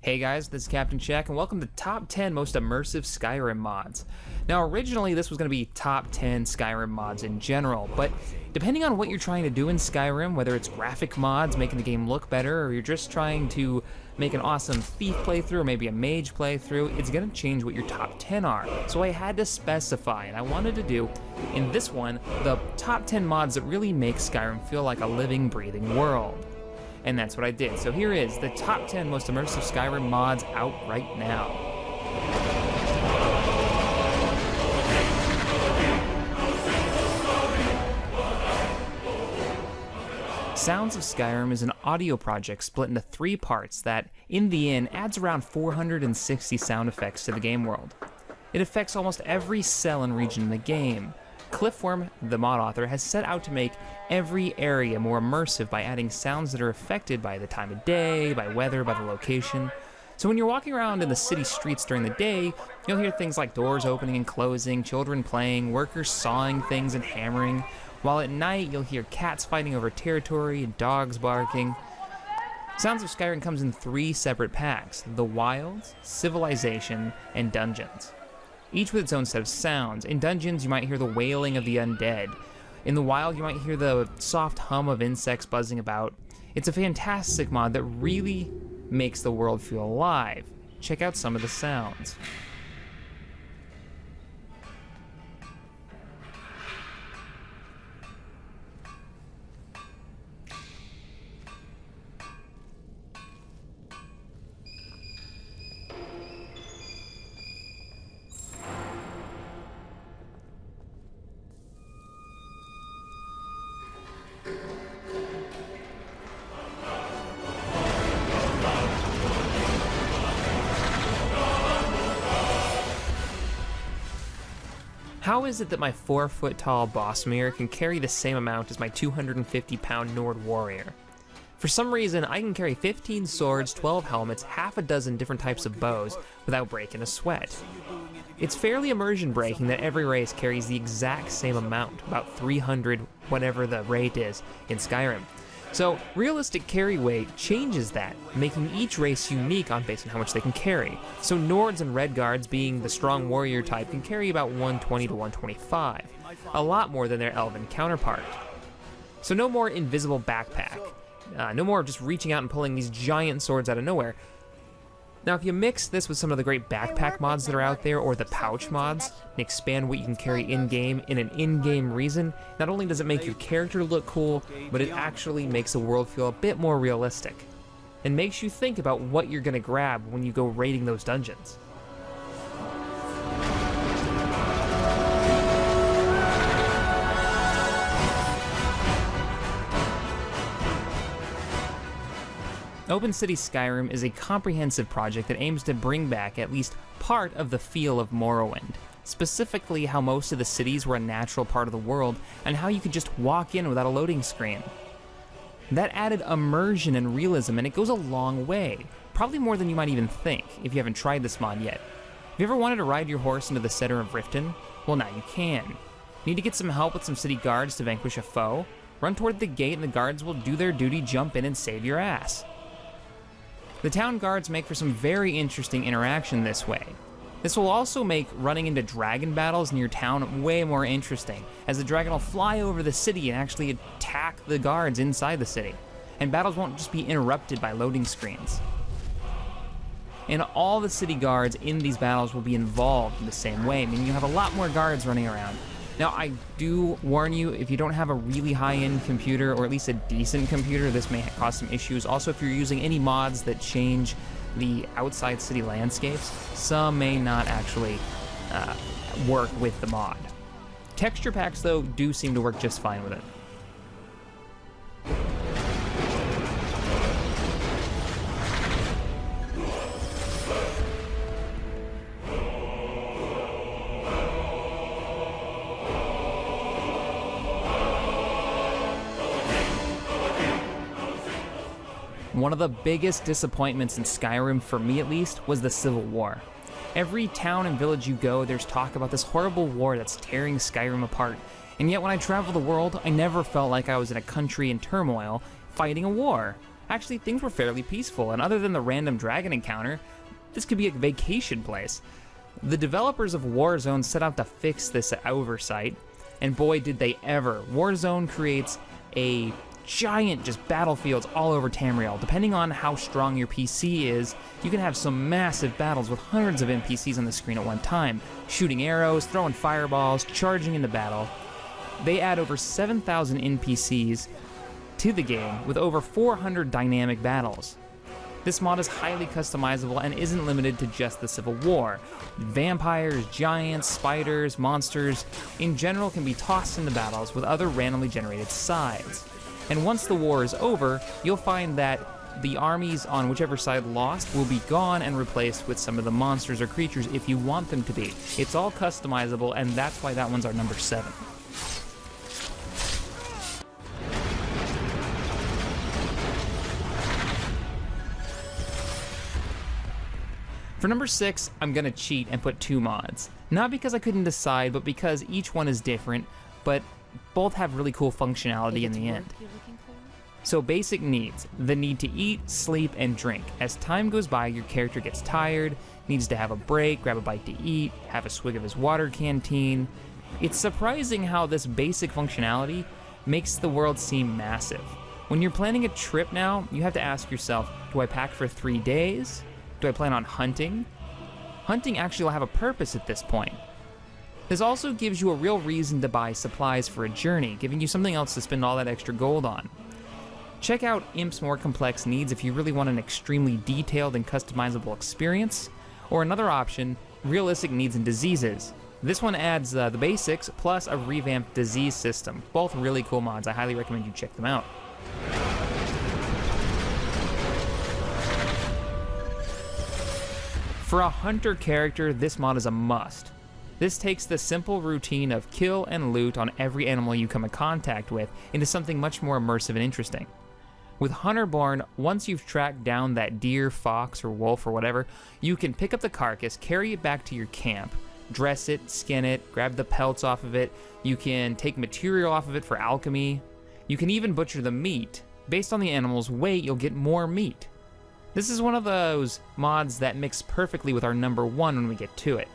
Hey guys, this is Captain Check, and welcome to Top 10 Most Immersive Skyrim Mods. Now, originally this was going to be Top 10 Skyrim mods in general, but depending on what you're trying to do in Skyrim, whether it's graphic mods, making the game look better, or you're just trying to make an awesome thief playthrough, or maybe a mage playthrough, it's going to change what your top 10 are. So I had to specify, and I wanted to do, in this one, the top 10 mods that really make Skyrim feel like a living, breathing world. And that's what I did. So here is the top 10 most immersive Skyrim mods out right now. Sounds of Skyrim is an audio project split into 3 parts that, in the end, adds around 460 sound effects to the game world. It affects almost every cell and region in the game. Cliffworm, the mod author, has set out to make every area more immersive by adding sounds that are affected by the time of day, by weather, by the location. So when you're walking around in the city streets during the day, you'll hear things like doors opening and closing, children playing, workers sawing things and hammering, while at night you'll hear cats fighting over territory and dogs barking. Sounds of Skyrim comes in 3 separate packs: the Wilds, Civilization, and Dungeons. Each with its own set of sounds. In Dungeons, you might hear the wailing of the undead. In the Wild, you might hear the soft hum of insects buzzing about. It's a fantastic mod that really makes the world feel alive. Check out some of the sounds. How is it that my 4-foot-tall boss mirror can carry the same amount as my 250-pound Nord warrior? For some reason, I can carry 15 swords, 12 helmets, half a dozen different types of bows without breaking a sweat. It's fairly immersion breaking that every race carries the exact same amount, about 300, whatever the rate is, in Skyrim. So, realistic carry weight changes that, making each race unique based on how much they can carry. So Nords and Redguards, being the strong warrior type, can carry about 120 to 125, a lot more than their elven counterpart. So no more invisible backpack, no more just reaching out and pulling these giant swords out of nowhere. Now if you mix this with some of the great backpack mods that are out there, or the pouch mods, and expand what you can carry in-game in an in-game reason, not only does it make your character look cool, but it actually makes the world feel a bit more realistic, and makes you think about what you're gonna grab when you go raiding those dungeons. Open City Skyrim is a comprehensive project that aims to bring back at least part of the feel of Morrowind, specifically how most of the cities were a natural part of the world and how you could just walk in without a loading screen. That added immersion and realism, and it goes a long way, probably more than you might even think if you haven't tried this mod yet. Have you ever wanted to ride your horse into the center of Riften? Well, now you can. Need to get some help with some city guards to vanquish a foe? Run toward the gate and the guards will do their duty, jump in and save your ass. The town guards make for some very interesting interaction this way. This will also make running into dragon battles in your town way more interesting, as the dragon will fly over the city and actually attack the guards inside the city, and battles won't just be interrupted by loading screens. And all the city guards in these battles will be involved in the same way, meaning you have a lot more guards running around. Now, I do warn you, if you don't have a really high-end computer, or at least a decent computer, this may cause some issues. Also, if you're using any mods that change the outside city landscapes, some may not actually work with the mod. Texture packs, though, do seem to work just fine with it. One of the biggest disappointments in Skyrim, for me at least, was the Civil War. Every town and village you go, there's talk about this horrible war that's tearing Skyrim apart, and yet when I travel the world, I never felt like I was in a country in turmoil fighting a war. actually things were fairly peaceful, and other than the random dragon encounter, this could be a vacation place. The developers of Warzone set out to fix this oversight, and boy did they ever. Warzone creates a giant just battlefields all over Tamriel. Depending on how strong your PC is, you can have some massive battles with hundreds of NPCs on the screen at one time, shooting arrows, throwing fireballs, charging into battle. They add over 7,000 NPCs to the game with over 400 dynamic battles. This mod is highly customizable and isn't limited to just the Civil War. Vampires, giants, spiders, monsters, in general can be tossed into battles with other randomly generated sides. And once the war is over, you'll find that the armies on whichever side lost will be gone and replaced with some of the monsters or creatures if you want them to be. It's all customizable, and that's why that one's our number 7. For number 6, I'm gonna cheat and put 2 mods. Not because I couldn't decide, but because each one is different, but both have really cool functionality in the end. So basic needs, the need to eat, sleep, and drink. As time goes by, your character gets tired, needs to have a break, grab a bite to eat, have a swig of his water canteen. It's surprising how this basic functionality makes the world seem massive. When you're planning a trip now, you have to ask yourself, do I pack for 3 days? Do I plan on hunting? Hunting actually will have a purpose at this point. This also gives you a real reason to buy supplies for a journey, giving you something else to spend all that extra gold on. Check out Imps' more complex needs if you really want an extremely detailed and customizable experience, or another option, realistic needs and diseases. This one adds the basics plus a revamped disease system. Both really cool mods. I highly recommend you check them out. For a hunter character, this mod is a must. This takes the simple routine of kill and loot on every animal you come in contact with into something much more immersive and interesting. With Hunterborn, once you've tracked down that deer, fox, or wolf or whatever, you can pick up the carcass, carry it back to your camp, dress it, skin it, grab the pelts off of it, you can take material off of it for alchemy, you can even butcher the meat. Based on the animal's weight, you'll get more meat. This is one of those mods that mix perfectly with our number 1 when we get to it.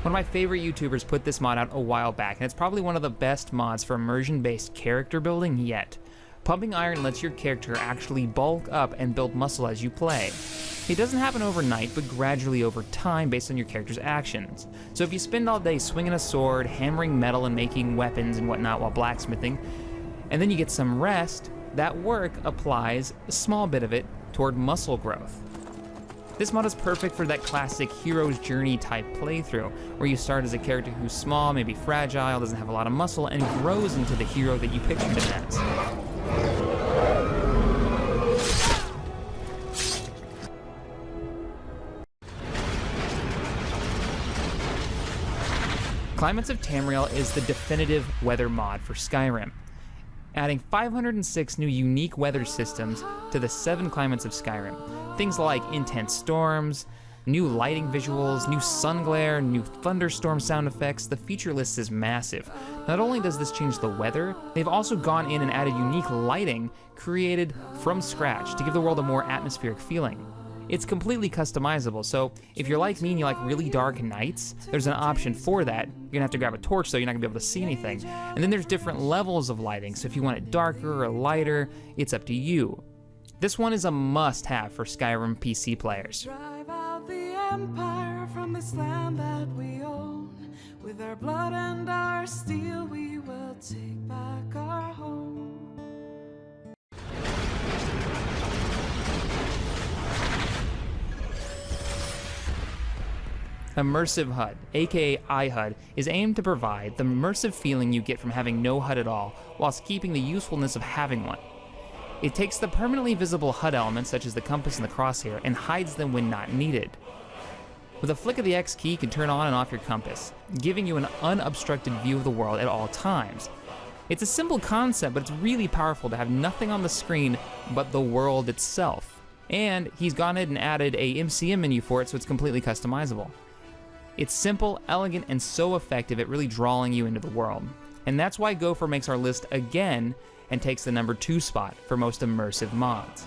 One of my favorite YouTubers put this mod out a while back, and it's probably one of the best mods for immersion-based character building yet. Pumping iron lets your character actually bulk up and build muscle as you play. It doesn't happen overnight, but gradually over time based on your character's actions. So if you spend all day swinging a sword, hammering metal, and making weapons and whatnot while blacksmithing, and then you get some rest, that work applies a small bit of it toward muscle growth. This mod is perfect for that classic hero's journey type playthrough, where you start as a character who's small, maybe fragile, doesn't have a lot of muscle, and grows into the hero that you pictured him as. Climates of Tamriel is the definitive weather mod for Skyrim, adding 506 new unique weather systems to the 7 climates of Skyrim. Things like intense storms, new lighting visuals, new sun glare, new thunderstorm sound effects. The feature list is massive. Not only does this change the weather, they've also gone in and added unique lighting created from scratch to give the world a more atmospheric feeling. It's completely customizable, so if you're like me and you like really dark nights, there's an option for that. You're gonna have to grab a torch though, you're not gonna be able to see anything. And then there's different levels of lighting, so if you want it darker or lighter, it's up to you. This one is a must-have for Skyrim PC players. Drive out the empire from this land that we own. With our blood and our steel, we will take back our home. Immersive HUD, aka iHUD, is aimed to provide the immersive feeling you get from having no HUD at all, whilst keeping the usefulness of having one. It takes the permanently visible HUD elements, such as the compass and the crosshair, and hides them when not needed. With a flick of the X key, you can turn on and off your compass, giving you an unobstructed view of the world at all times. It's a simple concept, but it's really powerful to have nothing on the screen but the world itself. And he's gone ahead and added a MCM menu for it, so it's completely customizable. It's simple, elegant, and so effective at really drawing you into the world. And that's why Gopher makes our list again and takes the number 2 spot for most immersive mods.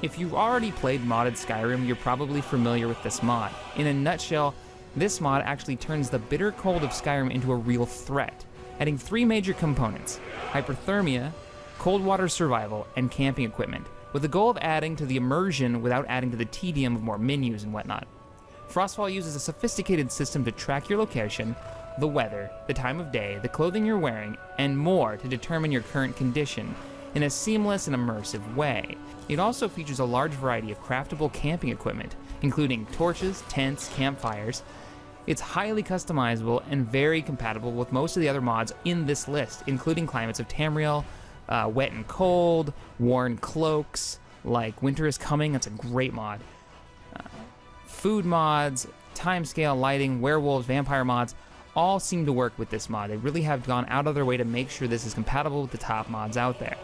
If you've already played modded Skyrim, you're probably familiar with this mod. In a nutshell, this mod actually turns the bitter cold of Skyrim into a real threat, adding 3 major components: hypothermia, cold water survival, and camping equipment, with the goal of adding to the immersion without adding to the tedium of more menus and whatnot. Frostfall uses a sophisticated system to track your location, the weather, the time of day, the clothing you're wearing, and more to determine your current condition in a seamless and immersive way. It also features a large variety of craftable camping equipment, including torches, tents, campfires. It's highly customizable and very compatible with most of the other mods in this list, including climates of Tamriel, wet and cold, worn cloaks, like Winter is Coming, that's a great mod. Food mods, timescale, lighting, werewolves, vampire mods, all seem to work with this mod. They really have gone out of their way to make sure this is compatible with the top mods out there.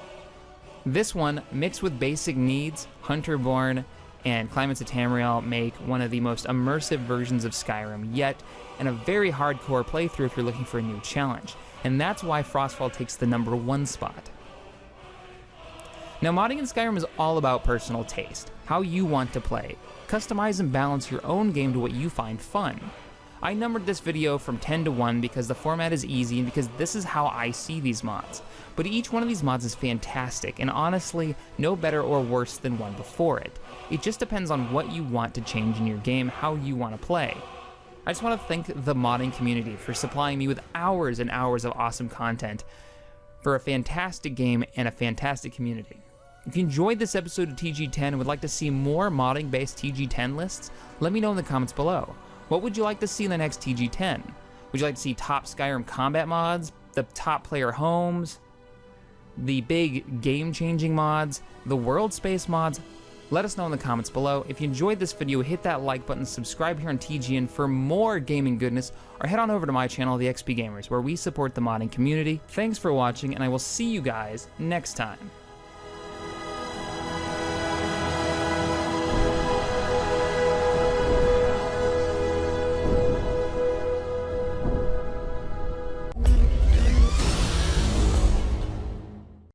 This one, mixed with basic needs, Hunterborn, and Climates of Tamriel, make one of the most immersive versions of Skyrim yet, and a very hardcore playthrough if you're looking for a new challenge. And that's why Frostfall takes the number 1 spot. Now, modding in Skyrim is all about personal taste, how you want to play. Customize and balance your own game to what you find fun. I numbered this video from 10 to 1 because the format is easy and because this is how I see these mods. But each one of these mods is fantastic, and honestly, no better or worse than one before it. It just depends on what you want to change in your game, how you want to play. I just want to thank the modding community for supplying me with hours and hours of awesome content for a fantastic game and a fantastic community. If you enjoyed this episode of TG10 and would like to see more modding-based TG10 lists, let me know in the comments below. What would you like to see in the next TG10? Would you like to see top Skyrim combat mods, the top player homes, the big game-changing mods, the world space mods? Let us know in the comments below. If you enjoyed this video, hit that like button, subscribe here on TGN for more gaming goodness, or head on over to my channel, The XP Gamers, where we support the modding community. Thanks for watching, and I will see you guys next time.